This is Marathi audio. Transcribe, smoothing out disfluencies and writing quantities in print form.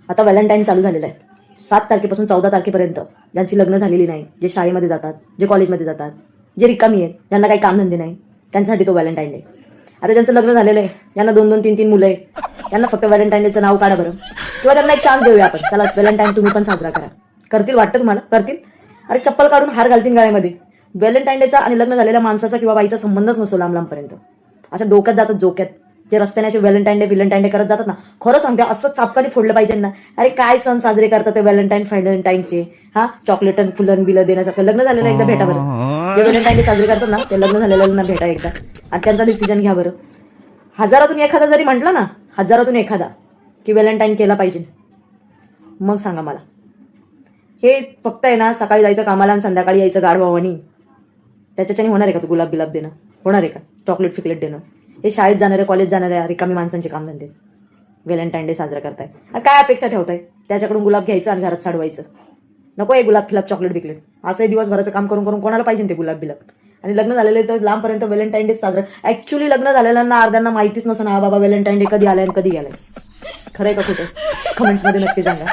आता व्हॅलेंटाईन चालू झालेलं आहे. 7 तारखेपासून 14 तारखेपर्यंत ज्यांची लग्न झालेली नाही, जे शाळेमध्ये जातात, जे कॉलेजमध्ये जातात, जे रिकामी आहेत, ज्यांना काही कामधंदे नाही, त्यांच्यासाठी तो व्हॅलेंटाईन डे. आता ज्यांचं लग्न झालेलं आहे, ज्यांना 2-2, 3-3 मुलं आहे, त्यांना फक्त व्हॅलेंटाईन डेचं नाव काढा बरं, किंवा त्यांना एक चान्स देऊया आपण. चला व्हॅलेंटाईन तुम्ही पण साजरा करा. करतील वाटतं तुम्हाला? करतील? अरे चप्पल काढून हार घालतील गळ्यामध्ये. व्हॅलेंटाईन डेचा आणि लग्न झालेल्या माणसाचा किंवा बाईचा संबंधच नसतो लांब लांबपर्यंत. असं डोक्यात जातात जोक्यात. जे रस्त्याने असे व्हॅलेंटाईन डे करत जातात ना, खरं सांगते असं चापकाने फोडलं पाहिजे ना. अरे काय सण साजरे करतात ते व्हॅलेंटाईनचे? हा, चॉकलेट फुलं बिलं देण्यासारखं. लग्न झालेलं एकदा भेटा बरं. जे व्हॅलेंटाईन डे साजरे करतात ना, ते लग्न झालेल्यांना भेटा एकदा आणि त्यांचा डिसिजन घ्या बरं. हजारातून एखादा जरी म्हटला ना, हजारातून एखादा की व्हॅलेंटाईन केला पाहिजे, मग सांगा मला. हे फक्त आहे ना, सकाळी जायचं कामाला आणि संध्याकाळी यायचं गाढवावानी, त्याच्याने होणार आहे का? तू गुलाब बिलाब देणं होणार आहे का? चॉकलेट फिकलेट देणं? हे शाळेत जाणारे, कॉलेज जाणाऱ्या रिकामी माणसांचे काम धंदे व्हॅलेंटाईन डे साजरा करताय. काय अपेक्षा ठेवताय? त्याच्याकडून गुलाब घ्यायचं आणि घरात साडवायचं? नको आहे गुलाब फिलाब चॉकलेट बिकलेट. असंही दिवसभराचं काम करून करून कोणाला पाहिजे ते गुलाब बिलाब? आणि लग्न झालेले तर लांबपर्यंत व्हॅलेंटाईन डे साजरा. ऍक्च्युली लग्न झालेल्यांना अर्ध्यांना माहितीच नसतं ना, हा बाबा व्हॅलेंटाईन डे कधी आलाय आणि कधी गेलाय. खरंय का खोटं? कमेंट्समध्ये नक्की सांगा.